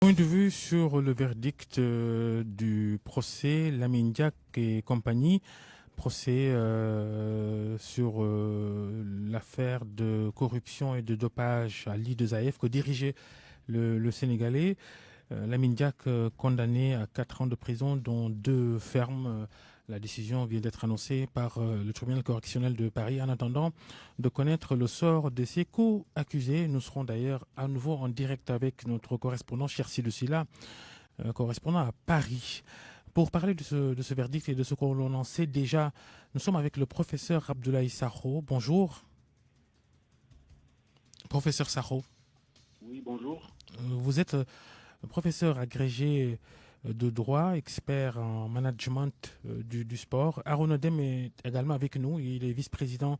Point de vue sur le verdict du procès Lamine Diack et compagnie, procès sur l'affaire de corruption et de dopage à l'I2AF que dirigeait le Sénégalais. Lamine Diack condamné à 4 ans de prison, dont 2 fermes. La décision vient d'être annoncée par le tribunal correctionnel de Paris. En attendant de connaître le sort de ses co-accusés, nous serons d'ailleurs à nouveau en direct avec notre correspondant Chersi Lucila, correspondant à Paris. Pour parler de ce verdict et de ce qu'on en sait déjà, nous sommes avec le professeur Abdoulaye Sakho. Bonjour. Professeur Sakho. Oui, bonjour. Vous êtes professeur agrégé de droit, expert en management du sport. Aaron Odem est également avec nous. Il est vice-président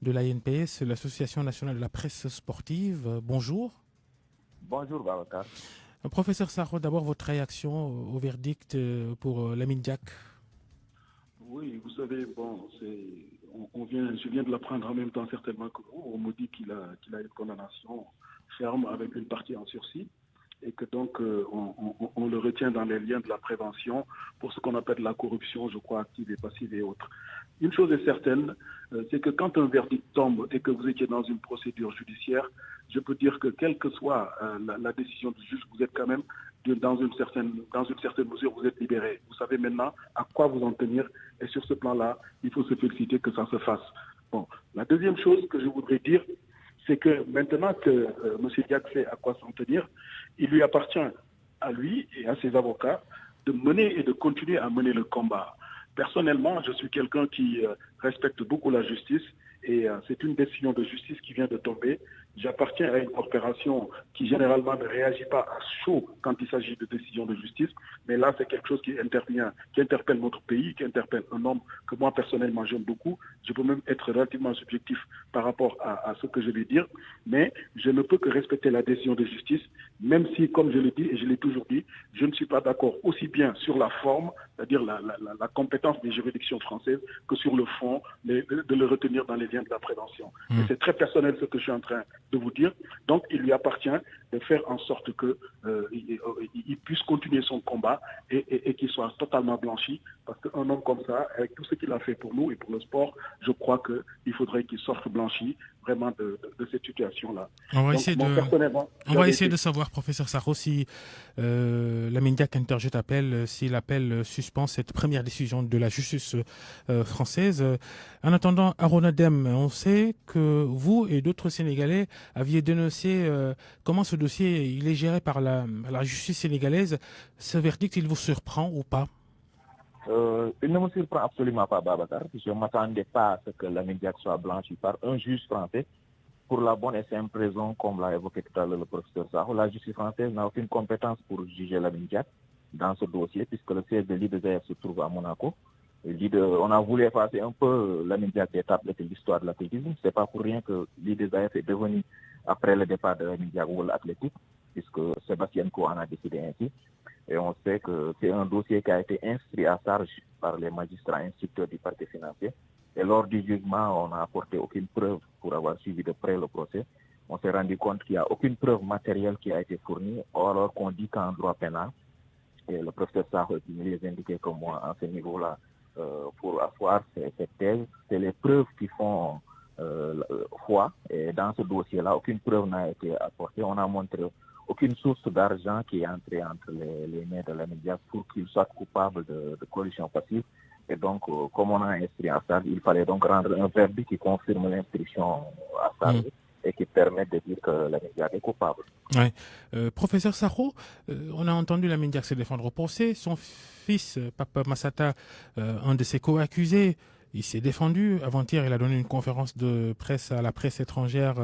de l'ANPS, l'Association nationale de la presse sportive. Bonjour. Bonjour, Babacar. Professeur Sakho, d'abord votre réaction au verdict pour Lamine Diack. Oui, vous savez, bon, je viens de l'apprendre en même temps certainement que vous. On me dit qu'il a une condamnation ferme avec une partie en sursis et que donc on le retient dans les liens de la prévention pour ce qu'on appelle la corruption, je crois, active et passive et autres. Une chose est certaine, c'est que quand un verdict tombe et que vous étiez dans une procédure judiciaire, je peux dire que quelle que soit la décision du juge, vous êtes quand même dans une certaine mesure, vous êtes libéré. Vous savez maintenant à quoi vous en tenir et sur ce plan-là, il faut se féliciter que ça se fasse. Bon, la deuxième chose que je voudrais dire, c'est que maintenant que M. Diack sait à quoi s'en tenir, il lui appartient à lui et à ses avocats de mener et de continuer à mener le combat. Personnellement, je suis quelqu'un qui respecte beaucoup la justice et c'est une décision de justice qui vient de tomber. J'appartiens à une corporation qui généralement ne réagit pas à chaud quand il s'agit de décisions de justice, mais là c'est quelque chose qui interpelle notre pays, qui interpelle un homme que moi personnellement j'aime beaucoup. Je peux même être relativement subjectif par rapport à ce que je vais dire, mais je ne peux que respecter la décision de justice, même si, comme je l'ai dit et je l'ai toujours dit, je ne suis pas d'accord aussi bien sur la forme, c'est-à-dire la compétence des juridictions françaises, que sur le fond, de le retenir dans les liens de la prévention. Et c'est très personnel ce que je suis en train de vous dire. Donc, il lui appartient de faire en sorte qu'il puisse continuer son combat et qu'il soit totalement blanchi. Parce qu'un homme comme ça, avec tout ce qu'il a fait pour nous et pour le sport, je crois qu'il faudrait qu'il sorte blanchi vraiment de cette situation-là. On va Donc, essayer moi, de, personnellement, on va essayer de savoir, professeur Sakho, si Lamine Diack interjette appel, si l'appel suspend cette première décision de la justice française. En attendant, Aaron Adem, on sait que vous et d'autres Sénégalais aviez dénoncé comment ce dossier il est géré par la justice sénégalaise. Ce verdict, il vous surprend ou pas? Il ne me surprend absolument pas, Babacar. Je ne m'attendais pas à ce que Lamine Diack soit blanchi par un juge français pour la bonne et simple raison, comme l'a évoqué tout à l'heure le professeur Sakho. La justice française n'a aucune compétence pour juger Lamine Diack dans ce dossier, puisque le siège de l'I2AF se trouve à Monaco. On a voulu effacer un peu Lamine Diack des tablettes de l'histoire de l'athlétisme. Ce n'est pas pour rien que l'I2AF est devenu, après le départ de Lamine Diack, World Athletic, puisque Sébastien Coe en a décidé ainsi. Et on sait que c'est un dossier qui a été instruit à charge par les magistrats instructeurs du parquet financier. Et lors du jugement, on n'a apporté aucune preuve pour avoir suivi de près le procès. On s'est rendu compte qu'il n'y a aucune preuve matérielle qui a été fournie, alors qu'on dit qu'en droit pénal, et le professeur Sakho est mieux indiqué que moi à ce niveau-là, pour asseoir cette thèse, c'est les preuves qui font foi. Et dans ce dossier-là, aucune preuve n'a été apportée. On a montré aucune source d'argent qui est entrée entre les mains de Lamine Diack pour qu'il soit coupable de corruption passive. Et donc, comme on a instruit à ça, il fallait donc rendre un verdict qui confirme l'instruction à ça et qui permet de dire que Lamine Diack est coupable. Ouais. Professeur Sakho, on a entendu Lamine Diack se défendre au procès. Son fils, Papa Massata, un de ses co-accusés, il s'est défendu. Avant-hier, il a donné une conférence de presse à la presse étrangère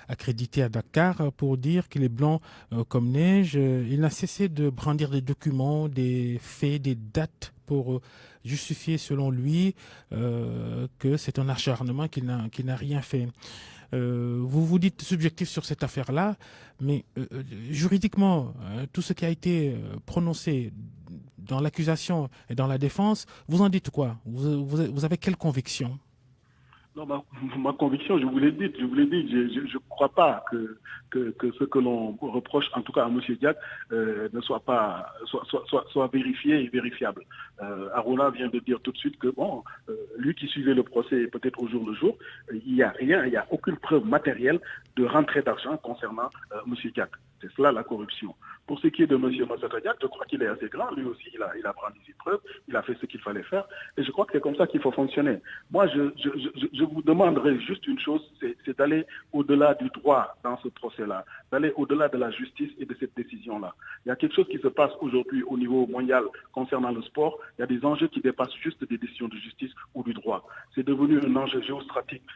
accréditée à Dakar pour dire qu'il est blanc comme neige. Il n'a cessé de brandir des documents, des faits, des dates pour justifier, selon lui, que c'est un acharnement, qu'il n'a rien fait. Vous vous dites subjectif sur cette affaire-là, mais juridiquement, tout ce qui a été prononcé dans l'accusation et dans la défense, vous en dites quoi? Vous avez quelle conviction? Non, ma conviction, je vous l'ai dit, je ne crois pas que ce que l'on reproche, en tout cas à M. Diak, ne soit vérifié et vérifiable. Aruna vient de dire tout de suite que, bon, lui qui suivait le procès peut-être au jour le jour, il n'y a rien, il n'y a aucune preuve matérielle de rentrée d'argent concernant M. Diak. C'est cela la corruption. Pour ce qui est de M. Massata Diak, je crois qu'il est assez grand. Lui aussi, il a brandi ses preuves, il a fait ce qu'il fallait faire. Et je crois que c'est comme ça qu'il faut fonctionner. Moi, je vous demanderai juste une chose, c'est d'aller au-delà du droit dans ce procès-là, d'aller au-delà de la justice et de cette décision-là. Il y a quelque chose qui se passe aujourd'hui au niveau mondial concernant le sport. Il y a des enjeux qui dépassent juste des décisions de justice ou du droit. C'est devenu un enjeu géostratégique,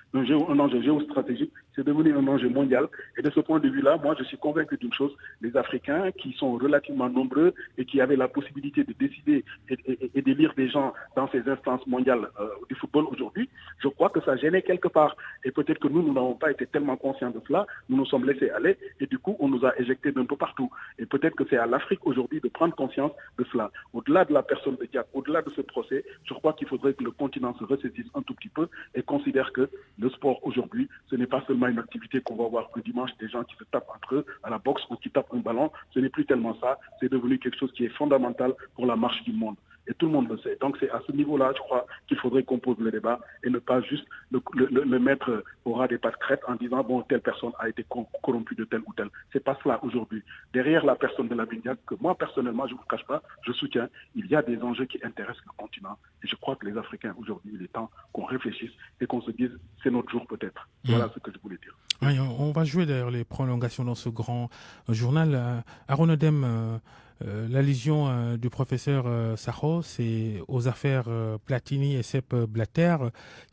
c'est devenu un enjeu mondial. Et de ce point de vue-là, moi, je suis convaincu d'une chose, les Africains qui sont relativement nombreux et qui avaient la possibilité de décider et d'élire des gens dans ces instances mondiales du football aujourd'hui, je crois que ça gênait quelque part. Et peut-être que nous n'avons pas été tellement conscients de cela, nous nous sommes laissés aller et du coup, on nous a éjectés d'un peu partout. Et peut-être que c'est à l'Afrique aujourd'hui de prendre conscience de cela. Au-delà de la personne de Diak, au-delà de ce procès, je crois qu'il faudrait que le continent se ressaisisse un tout petit peu et considère que le sport aujourd'hui, ce n'est pas seulement une activité qu'on va voir le dimanche, des gens qui se tapent entre eux à la boxe ou qui tapent un ballon. Ce n'est plus tellement ça. C'est devenu quelque chose qui est fondamental pour la marche du monde. Et tout le monde le sait. Donc c'est à ce niveau-là, je crois, qu'il faudrait qu'on pose le débat et ne pas juste le mettre au ras des pâquerettes en disant, bon, telle personne a été corrompue de tel ou tel. C'est pas cela aujourd'hui. Derrière la personne de Lamine Diack, que moi, personnellement, je ne vous cache pas, je soutiens, il y a des enjeux qui intéressent le continent. Et je crois que les Africains, aujourd'hui, il est temps qu'on réfléchisse et qu'on se dise, c'est notre jour peut-être. Voilà ce que je voulais dire. Oui, on va jouer d'ailleurs les prolongations dans ce grand journal. Aronodem, l'allusion du professeur Sakho, c'est aux affaires Platini et Sepp Blatter,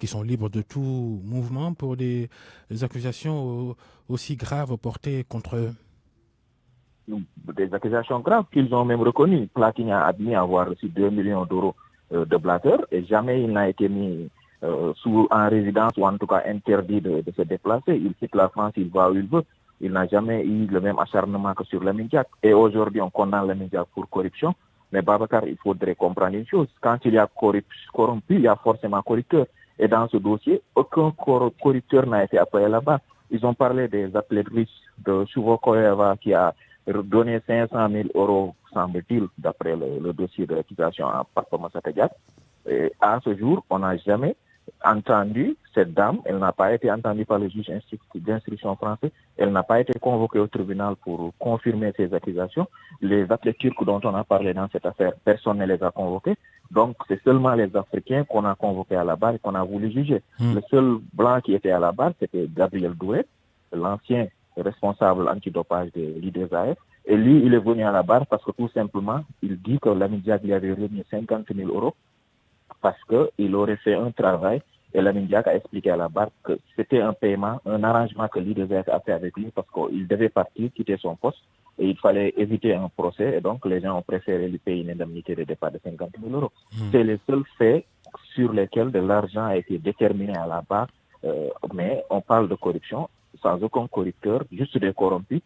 qui sont libres de tout mouvement pour des accusations aussi graves portées contre eux. Des accusations graves qu'ils ont même reconnues. Platini a admis avoir reçu 2 millions d'euros de Blatter et jamais il n'a été mis en résidence ou en tout cas interdit de se déplacer. Il quitte la France, il va où il veut. Il n'a jamais eu le même acharnement que sur Lamine Diack. Et aujourd'hui, on condamne Lamine Diack pour corruption. Mais Babacar, il faudrait comprendre une chose. Quand il y a corrompu, il y a forcément corrupteur. Et dans ce dossier, aucun corrupteur n'a été appelé là-bas. Ils ont parlé des athlètes russes, de Shuvokoeva qui a donné 500 000 euros, semble-t-il, d'après le dossier de l'accusation à Papa Massata Diack. Et à ce jour, on n'a jamais entendu cette dame, elle n'a pas été entendue par le juge d'instruction français, elle n'a pas été convoquée au tribunal pour confirmer ces accusations. Les athlètes turcs dont on a parlé dans cette affaire, personne ne les a convoqués. Donc c'est seulement les Africains qu'on a convoqués à la barre et qu'on a voulu juger. Le seul blanc qui était à la barre, c'était Gabriel Douet, l'ancien responsable antidopage de l'IDSAF. Et lui, il est venu à la barre parce que tout simplement, il dit que Lamine Diack lui avait remis 50 000 euros parce qu'il aurait fait un travail et Lamine Diack a expliqué à la barre que c'était un paiement, un arrangement que l'IDSAF a fait avec lui parce qu'il devait partir, quitter son poste et il fallait éviter un procès et donc les gens ont préféré lui payer une indemnité de départ de 50 000 euros. C'est les seuls faits sur lesquels de l'argent a été déterminé à la barre, mais on parle de corruption sans aucun corrupteur, juste des corrompus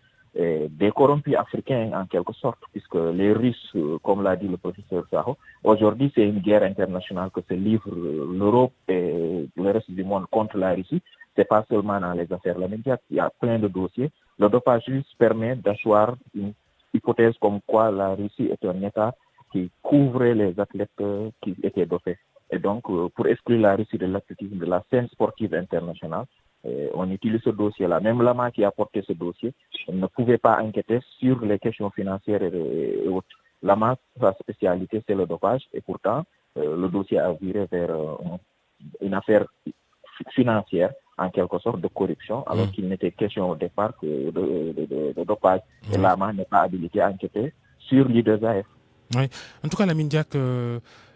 africains en quelque sorte, puisque les Russes, comme l'a dit le professeur Sakho, aujourd'hui c'est une guerre internationale que se livre l'Europe et le reste du monde contre la Russie. C'est pas seulement dans les affaires Lamine Diack, il y a plein de dossiers. Le dopage russe permet d'asseoir une hypothèse comme quoi la Russie est un État qui couvrait les athlètes qui étaient dopés. Et donc, pour exclure la Russie de l'athlétisme, de la scène sportive internationale, on utilise ce dossier-là. Même Lama qui a porté ce dossier ne pouvait pas enquêter sur les questions financières et autres. Lama, sa spécialité, c'est le dopage. Et pourtant, le dossier a viré vers une affaire financière, en quelque sorte, de corruption, alors qu'il n'était question au départ que de dopage. Et Lama n'est pas habilité à enquêter sur l'IDSAF. Oui. En tout cas, Lamine Diack,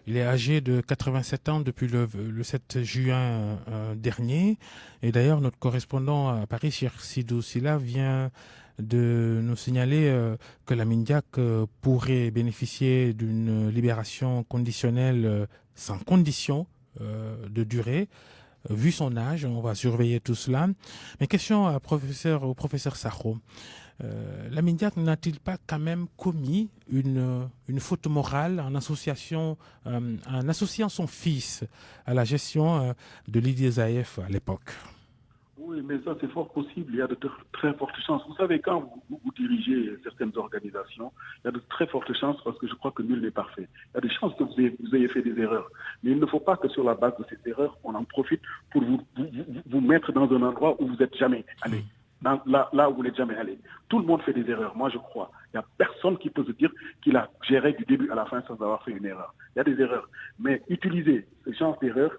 il est âgé de 87 ans depuis le 7 juin dernier. Et d'ailleurs, notre correspondant à Paris, Cheikh Sidou Silla, vient de nous signaler que Lamine Diack pourrait bénéficier d'une libération conditionnelle sans condition de durée. Vu son âge, on va surveiller tout cela. Mais question au professeur Sakho. Lamine Diack n'a-t-il pas quand même commis une faute morale en associant son fils à la gestion de l'IDSAF à l'époque? Oui, mais ça, c'est fort possible. Il y a de très fortes chances. Vous savez, quand vous dirigez certaines organisations, il y a de très fortes chances, parce que je crois que nul n'est parfait. Il y a des chances que vous ayez fait des erreurs. Mais il ne faut pas que sur la base de ces erreurs, on en profite pour vous mettre dans un endroit où vous n'êtes jamais allé. Là où vous n'êtes jamais allé. Tout le monde fait des erreurs, moi je crois. Il n'y a personne qui peut se dire qu'il a géré du début à la fin sans avoir fait une erreur. Il y a des erreurs. Mais utiliser ce genre d'erreurs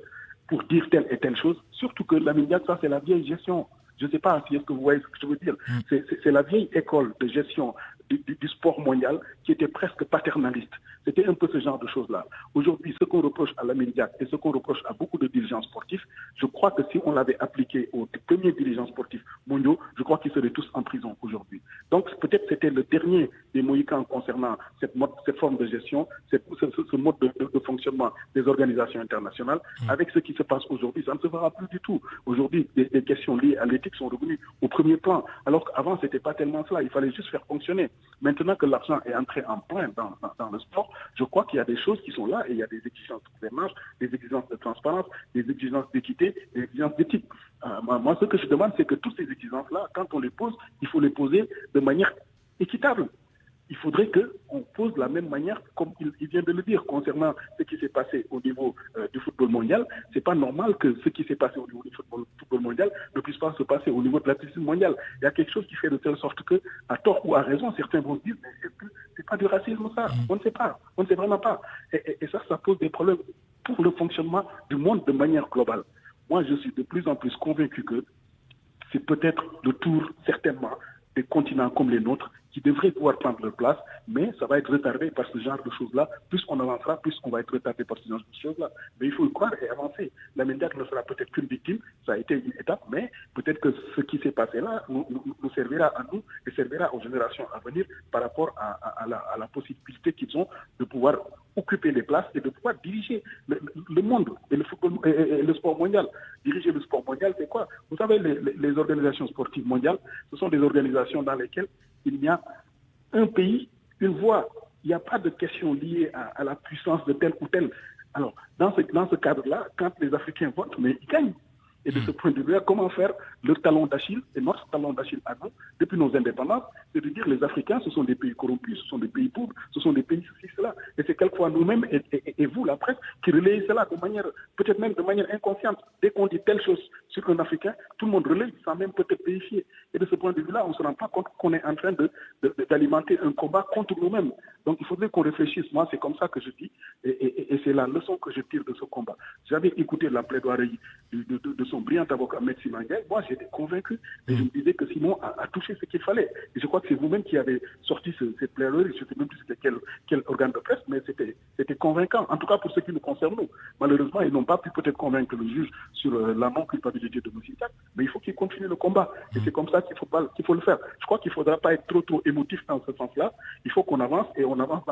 pour dire telle et telle chose, surtout que Lamine Diack, ça c'est la vieille gestion. Je ne sais pas si est-ce que vous voyez ce que je veux dire. C'est la vieille école de gestion du sport mondial qui était presque paternaliste. C'était un peu ce genre de choses-là. Aujourd'hui, ce qu'on reproche à Lamine Diack et ce qu'on reproche à beaucoup de dirigeants sportifs, je crois que si on l'avait appliqué aux premiers dirigeants sportifs mondiaux, je crois qu'ils seraient tous en prison aujourd'hui. Donc peut-être c'était le dernier des Mohicans concernant cette forme de gestion, ce mode de fonctionnement des organisations internationales. Avec ce qui se passe aujourd'hui, ça ne se fera plus du tout. Aujourd'hui, des questions liées à l'éthique sont revenues au premier plan, alors qu'avant, ce n'était pas tellement cela. Il fallait juste faire fonctionner. Maintenant que l'argent est entré en plein dans le sport, je crois qu'il y a des choses qui sont là et il y a des exigences de démarche, des exigences de transparence, des exigences d'équité, des exigences d'éthique. Moi, ce que je demande, c'est que toutes ces exigences-là, quand on les pose, il faut les poser de manière équitable. Il faudrait qu'on pose de la même manière, comme il vient de le dire, concernant ce qui s'est passé au niveau du football mondial. Ce n'est pas normal que ce qui s'est passé au niveau du football mondial ne puisse pas se passer au niveau de l'athlétisme mondial. Il y a quelque chose qui fait de telle sorte que, à tort ou à raison, certains vont se dire, mais est-ce que c'est pas du racisme ça? On ne sait pas, on ne sait vraiment pas. Et ça pose des problèmes pour le fonctionnement du monde de manière globale. Moi, je suis de plus en plus convaincu que c'est peut-être le tour, certainement, des continents comme les nôtres qui devraient pouvoir prendre leur place, mais ça va être retardé par ce genre de choses-là. Plus on avancera, plus on va être retardé par ce genre de choses-là. Mais il faut le croire et avancer. Lamine Diack ne sera peut-être qu'une victime, ça a été une étape, mais peut-être que ce qui s'est passé là nous servira à nous et servira aux générations à venir par rapport à la possibilité qu'ils ont de pouvoir occuper les places et de pouvoir diriger le monde et le football et le sport mondial. Diriger le sport mondial, c'est quoi? Vous savez, les organisations sportives mondiales, ce sont des organisations dans lesquelles il y a un pays, une voix. Il n'y a pas de question liée à la puissance de tel ou tel. Alors, dans ce cadre-là, quand les Africains votent, mais ils gagnent. Et de ce point de vue-là, comment faire le talon d'Achille et notre talon d'Achille à nous, depuis nos indépendances, c'est de dire les Africains, ce sont des pays corrompus, ce sont des pays pauvres, ce sont des pays ceci, cela. Et c'est quelquefois nous-mêmes et vous, la presse, qui relayez cela de manière, peut-être même de manière inconsciente. Dès qu'on dit telle chose sur un Africain, tout le monde relaye sans même peut-être vérifier. Et de ce point de vue-là, on ne se rend pas compte qu'on est en train d'alimenter un combat contre nous-mêmes. Donc il faudrait qu'on réfléchisse. Moi, c'est comme ça que je dis, et c'est la leçon que je tire de ce combat. J'avais écouté la plaidoirie de son brillant avocat M. Manguel. Moi, j'étais convaincu, et je me disais que Simon a touché ce qu'il fallait. Et je crois que c'est vous-même qui avez sorti cette plaidoirie. Je ne sais même plus c'était quel organe de presse, mais c'était convaincant. En tout cas, pour ce qui nous concerne, nous. Malheureusement, ils n'ont pas pu peut-être convaincre le juge sur la non-culpabilité de M. Diack, mais il faut qu'il continue le combat. Et c'est comme ça qu'il faut le faire. Je crois qu'il ne faudra pas être trop émotif dans ce sens-là. Il faut qu'on avance, et on avance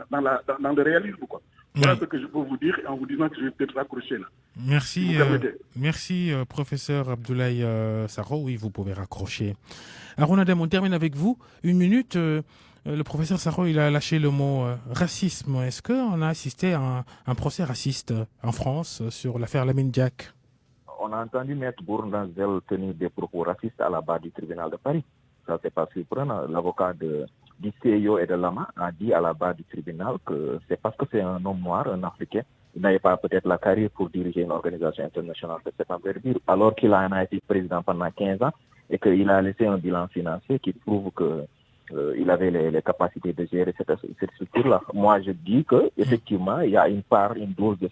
dans le réalisme, quoi. Voilà ce que je peux vous dire, en vous disant que je vais peut-être raccrocher là. Merci, professeur Abdoulaye Sarro. Oui, vous pouvez raccrocher. Arona Dem, on termine avec vous. Une minute. Le professeur Sarro, il a lâché le mot racisme. Est-ce qu'on a assisté à un procès raciste en France sur l'affaire Lamine Diack? On a entendu Maître Bournazel tenir des propos racistes à la barre du tribunal de Paris. Ça, c'est pas surprenant. L'avocat du CIO et de Lama a dit à la barre du tribunal que c'est parce que c'est un homme noir, un Africain, il n'avait pas peut-être la carrière pour diriger une organisation internationale de cette envergure, alors qu'il en a été président pendant 15 ans et qu'il a laissé un bilan financier qui prouve qu'il avait les capacités de gérer cette structure-là. Moi, je dis que effectivement, il y a une dose de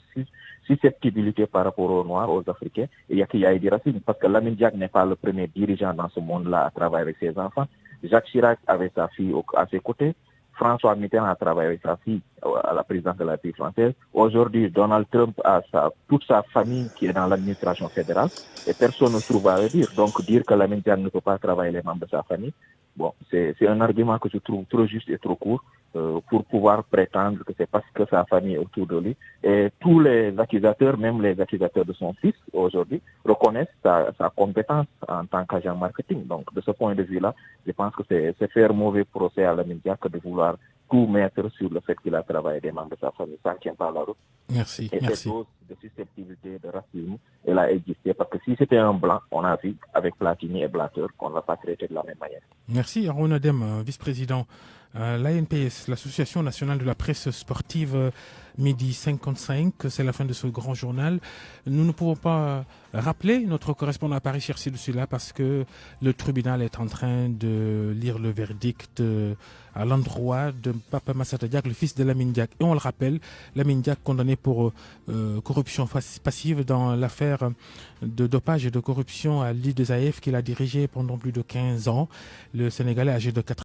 susceptibilité par rapport aux Noirs, aux Africains, et qu'il y a eu du racisme, parce que Lamine Diack n'est pas le premier dirigeant dans ce monde-là à travailler avec ses enfants. Jacques Chirac avait sa fille à ses côtés. François Mitterrand a travaillé avec sa fille à la présidence de la République française. Aujourd'hui, Donald Trump a toute sa famille qui est dans l'administration fédérale et personne ne trouve à le dire. Donc, dire que Lamine Diack ne peut pas travailler les membres de sa famille, Bon, c'est un argument que je trouve trop juste et trop court pour pouvoir prétendre que c'est parce que sa famille est autour de lui. Et tous les accusateurs, même les accusateurs de son fils aujourd'hui, reconnaissent sa compétence en tant qu'agent marketing. Donc, de ce point de vue-là, je pense que c'est faire mauvais procès à Lamine Diack que de vouloir tout mettre sur le fait qu'il a travaillé des membres de sa famille. Ça ne tient pas la route. Merci, Et merci. cette dose de susceptibilité, de racisme, elle a existé parce que si c'était un blanc, on a vu avec Platini et Blatter qu'on ne l'a pas traité de la même manière. Merci, Haroun Adem, vice-président. L'ANPS, l'Association nationale de la presse sportive, midi 55, c'est la fin de ce grand journal. Nous ne pouvons pas rappeler notre correspondant à Paris, chercher dessus-là, parce que le tribunal est en train de lire le verdict à l'endroit de Papa Massata Diack, le fils de Lamine Diack. Et on le rappelle, Lamine Diack condamné pour corruption passive dans l'affaire de dopage et de corruption à l'IAAF qu'il a dirigé pendant plus de 15 ans. Le Sénégalais âgé de 4